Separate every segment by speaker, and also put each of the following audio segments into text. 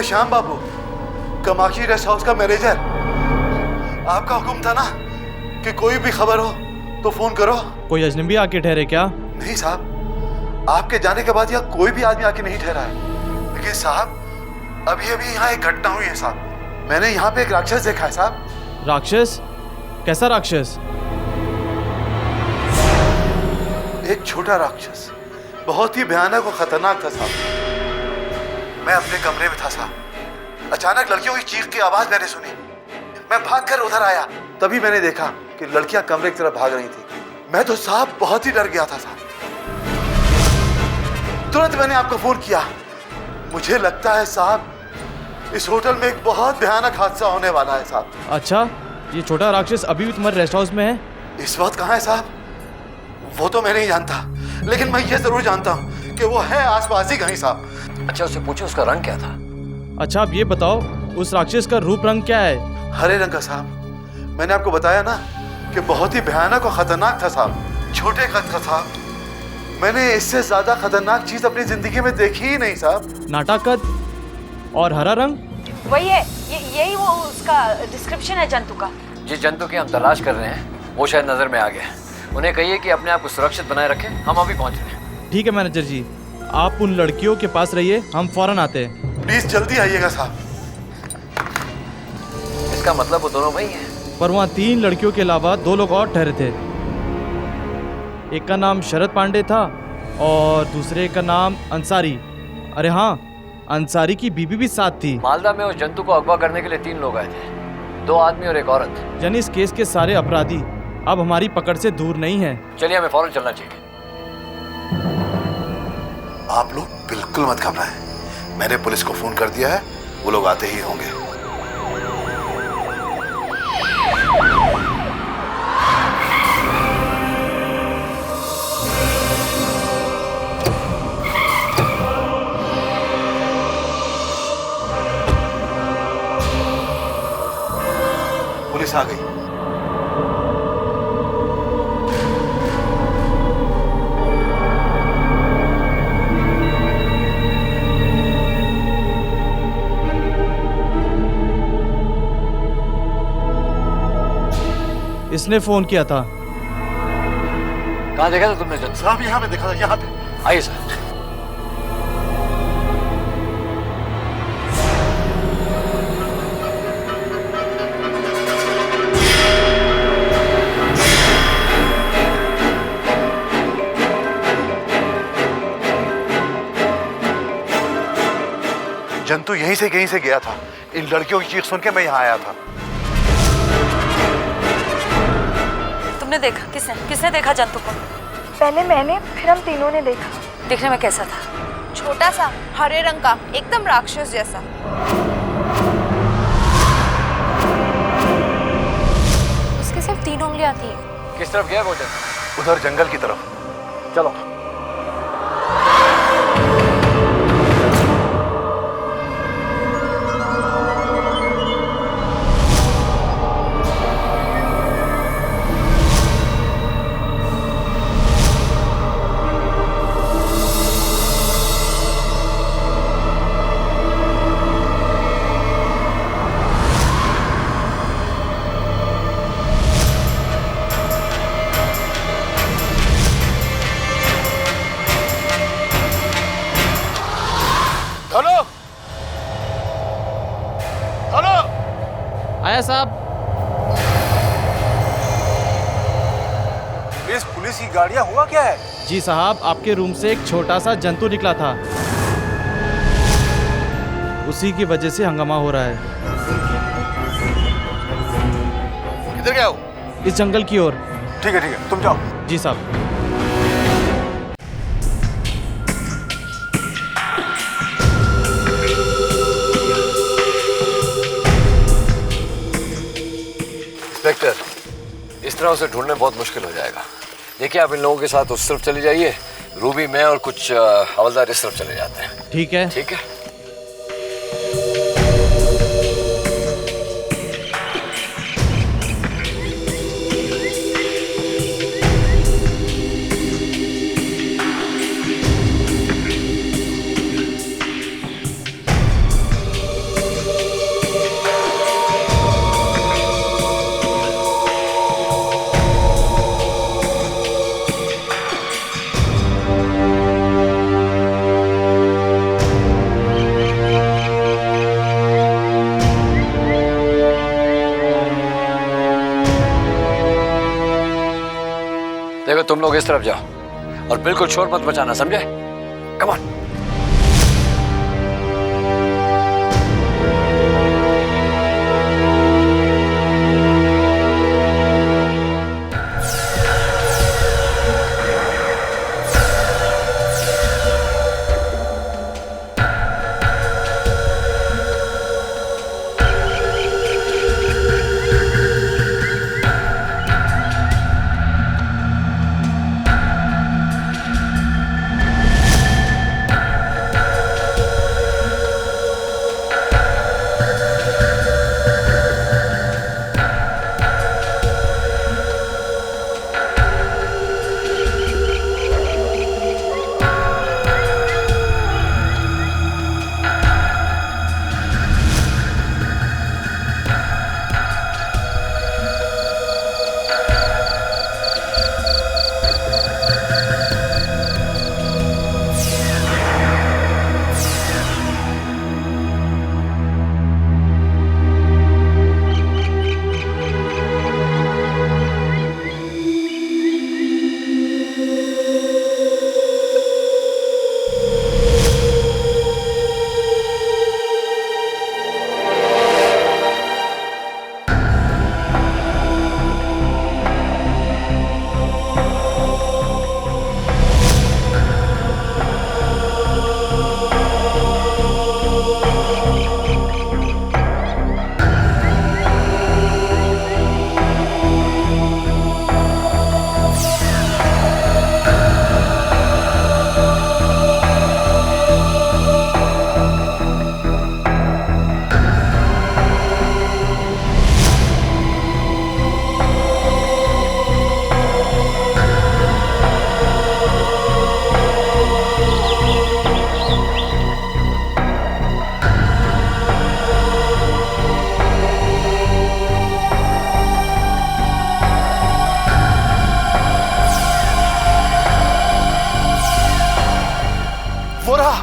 Speaker 1: मैं श्याम बाबू, Kamakshi rest house का manager. आपका हुक्म था ना कि कोई भी खबर हो तो फोन करो।
Speaker 2: कोई अजनबी आके ठहरे क्या?
Speaker 1: नहीं साहब, आपके जाने के बाद यहाँ कोई भी आदमी आके नहीं ठहरा है। लेकिन साहब अभी अभी यहाँ एक घटना हुई है साहब। मैंने यहाँ पे एक राक्षस देखा है साहब।
Speaker 2: राक्षस? कैसा राक्षस?
Speaker 1: एक छोटा राक्षस, बहुत ही भयानक और खतरनाक था साहब। मैं अपने कमरे में था साहब, अचानक लड़कियों की चीख की आवाज मैंने सुनी। मैं भागकर उधर आया, तभी मैंने देखा कि लड़कियां कमरे की तरफ भाग रही थी। मैं तो साहब बहुत ही डर गया था साहब। तुरंत मैंने आपको फोन किया। मुझे लगता है साहब इस होटल में एक बहुत भयानक हादसा होने वाला है साहब।
Speaker 2: अच्छा, ये छोटा राक्षस अभी भी तुम्हारे रेस्ट हाउस में है?
Speaker 1: इस वक्त कहाँ है साहब, वो तो मैं नहीं जानता, लेकिन मैं ये जरूर जानता हूँ कि वो है आसपास ही कहीं साहब।
Speaker 3: अच्छा, उससे पूछो उसका रंग क्या था।
Speaker 2: अच्छा, अब ये बताओ उस राक्षस का रूप रंग क्या है?
Speaker 1: हरे रंग का साहब। मैंने आपको बताया ना कि बहुत ही भयानक और खतरनाक था साहब। छोटे कद का था। मैंने इससे ज्यादा खतरनाक चीज अपनी जिंदगी में देखी ही नहीं साहब।
Speaker 2: नाटा कद और हरा रंग?
Speaker 4: वही है, यही वो उसका डिस्क्रिप्शन है जंतु का।
Speaker 3: जिस जंतु की हम तलाश कर रहे हैं वो शायद नजर में आ गया है। उन्हें कहिए कि अपने आप को सुरक्षित बनाए रखें, हम अभी पहुंच रहे हैं।
Speaker 2: ठीक है मैनेजर जी, आप उन लड़कियों के पास रहिए, हम फौरन आते हैं।
Speaker 1: प्लीज जल्दी आइएगा साहब।
Speaker 3: इसका मतलब वो दोनों वही हैं।
Speaker 2: पर वहाँ 3 लड़कियों के अलावा 2 लोग और ठहरे थे। एक का नाम शरद पांडे था और दूसरे का नाम अंसारी। अरे हाँ, अंसारी की बीबी भी साथ थी।
Speaker 3: मालदा में उस जंतु को अगवा करने के लिए 3 लोग आए थे, 2 आदमी और एक औरत।
Speaker 2: यानी इस केस के सारे अपराधी अब हमारी पकड़ से दूर नहीं है।
Speaker 3: चलिए, हमें फौरन चलना चाहिए।
Speaker 1: आप लोग बिल्कुल मत घबराएं, मैंने पुलिस को फोन कर दिया है, वो लोग आते ही होंगे। पुलिस आ गई।
Speaker 2: इसने फोन किया था।
Speaker 3: कहाँ देखा था तुमने जंतु?
Speaker 1: साहब यहाँ पे देखा था, यहाँ पे।
Speaker 3: आइए सर।
Speaker 1: जंतु यहीं से कहीं से गया था। इन लड़कियों की चीख सुन के मैं यहाँ आया था।
Speaker 4: तुमने देखा? किसने देखा जंतु को?
Speaker 5: पहले मैंने, फिर हम तीनों ने देखा।
Speaker 4: दिखने में कैसा था?
Speaker 5: छोटा सा, हरे रंग का, एकदम राक्षस जैसा। उसके सिर्फ 3 उंगलियां थी।
Speaker 3: किस तरफ गया वो जंतु?
Speaker 1: उधर जंगल की तरफ।
Speaker 3: चलो।
Speaker 2: आया साहब।
Speaker 6: इस पुलिस की गाड़ियां हुआ क्या है?
Speaker 2: जी साहब, आपके रूम से एक छोटा सा जंतु निकला था, उसी की वजह से हंगामा हो रहा है।
Speaker 1: किधर गया हो?
Speaker 2: इस जंगल की ओर।
Speaker 6: ठीक है, तुम जाओ।
Speaker 2: जी साहब।
Speaker 3: इंस्पेक्टर, इस तरह उसे ढूंढना बहुत मुश्किल हो जाएगा। देखिए, आप इन लोगों के साथ उस तरफ चले जाइए, रूबी, मैं और कुछ हवलदार इस तरफ चले जाते हैं।
Speaker 2: ठीक है।
Speaker 3: ठीक है। में तुम लोग इस तरफ जाओ और बिल्कुल शोर मत मचाना, समझे? Come on.
Speaker 1: वो रहा।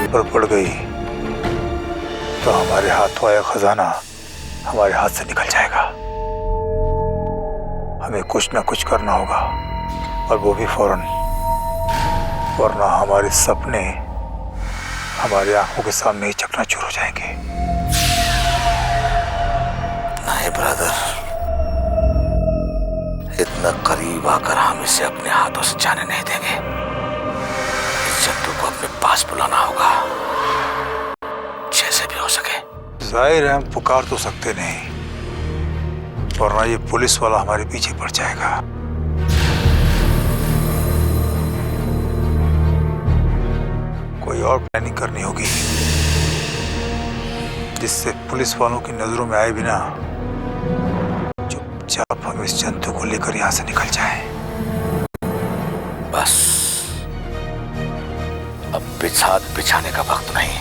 Speaker 6: पर पड़ गई तो हमारे हाथों आया खजाना हमारे हाथ से निकल जाएगा। हमें कुछ ना कुछ करना होगा और वो भी फौरन, वरना हमारे सपने हमारी आंखों के सामने ही चकनाचूर हो जाएंगे।
Speaker 1: नहीं ब्रदर, इतना करीब आकर हम इसे अपने हाथों से जाने नहीं देंगे। इस जंतु को अपने पास बुलाना होगा, जैसे भी हो सके।
Speaker 6: जाहिर है हम पुकार तो सकते नहीं, वरना ये पुलिस वाला हमारे पीछे पड़ जाएगा। कोई और प्लानिंग करनी होगी जिससे पुलिस वालों की नजरों में आए बिना चुपचाप हम इस जंतु को लेकर यहां से निकल जाएं।
Speaker 1: बस अब हाथ बिछाने का वक्त नहीं,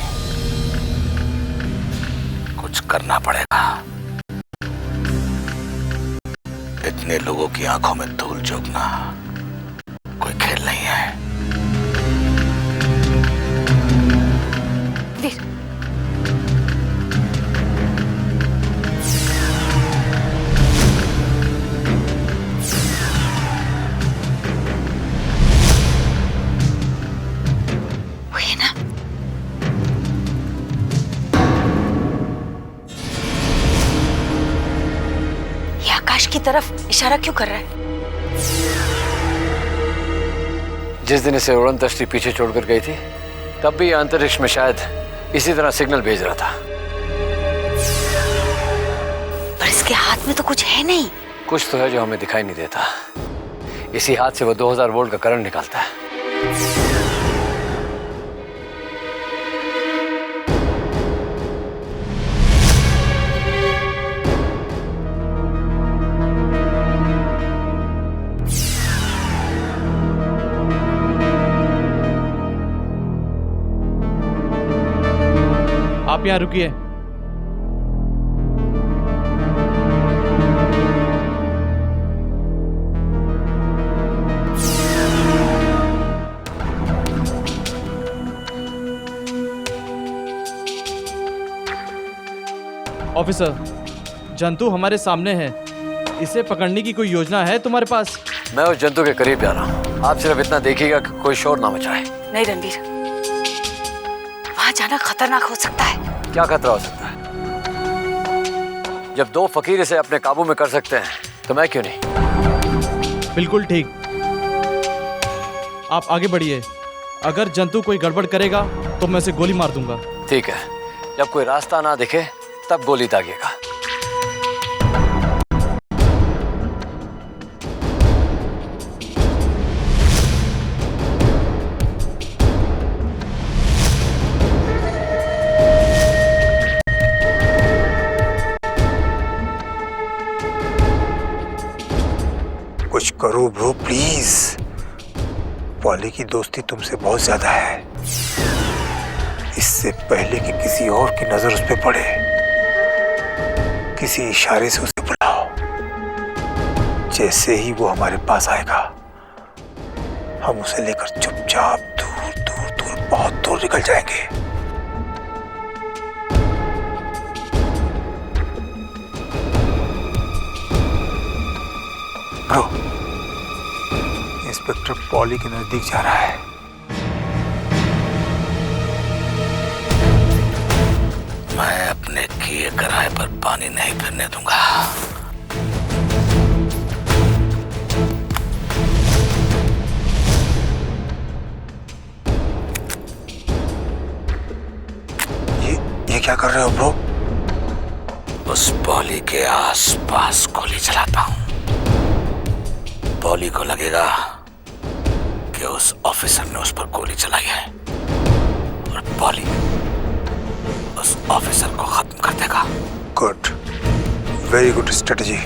Speaker 1: कुछ करना पड़ेगा। इतने लोगों की आंखों में धूल झोंकना कोई खेल नहीं है।
Speaker 4: वीर, वही ना? ये आकाश की तरफ इशारा क्यों कर रहा है?
Speaker 3: जिस दिन इसे उड़न तश्ती पीछे छोड़कर गई थी, तब भी ये अंतरिक्ष में शायद इसी तरह सिग्नल भेज रहा था।
Speaker 4: पर इसके हाथ में तो कुछ है नहीं।
Speaker 3: कुछ तो है जो हमें दिखाई नहीं देता। इसी हाथ से वो 2000 वोल्ट का करंट निकालता है।
Speaker 2: आप यहाँ रुकिए। ऑफिसर, जंतु हमारे सामने है। इसे पकड़ने की कोई योजना है तुम्हारे पास?
Speaker 3: मैं उस जंतु के करीब जा रहा हूँ। आप सिर्फ इतना देखिएगा कि कोई शोर ना मचाए।
Speaker 4: नहीं रणवीर, वहां जाना खतरनाक हो सकता है।
Speaker 3: क्या खतरा हो सकता है? जब दो फकीर इसे अपने काबू में कर सकते हैं तो मैं क्यों नहीं?
Speaker 2: बिल्कुल ठीक। आप आगे बढ़िए। अगर जंतु कोई गड़बड़ करेगा तो मैं उसे गोली मार दूंगा।
Speaker 3: ठीक है, जब कोई रास्ता ना दिखे तब गोली दागिएगा।
Speaker 6: कुछ करो ब्रो प्लीज। पॉली की दोस्ती तुमसे बहुत ज्यादा है। इससे पहले कि किसी और की नजर उस पर पड़े, किसी इशारे से उसे बुलाओ। जैसे ही वो हमारे पास आएगा, हम उसे लेकर चुपचाप दूर दूर दूर बहुत दूर निकल जाएंगे। ब्रो, इंस्पेक्टर पॉली के नजदीक जा रहा है।
Speaker 3: मैं अपने किए कराए पर पानी नहीं फिरने दूंगा।
Speaker 6: ये क्या कर रहे हो ब्रो?
Speaker 3: उस पॉली के आसपास गोली चलाता हूं। पॉली को लगेगा कि उस ऑफिसर ने उस पर गोली चलाई है और पॉली उस ऑफिसर को खत्म कर देगा।
Speaker 6: Good, very good strategy.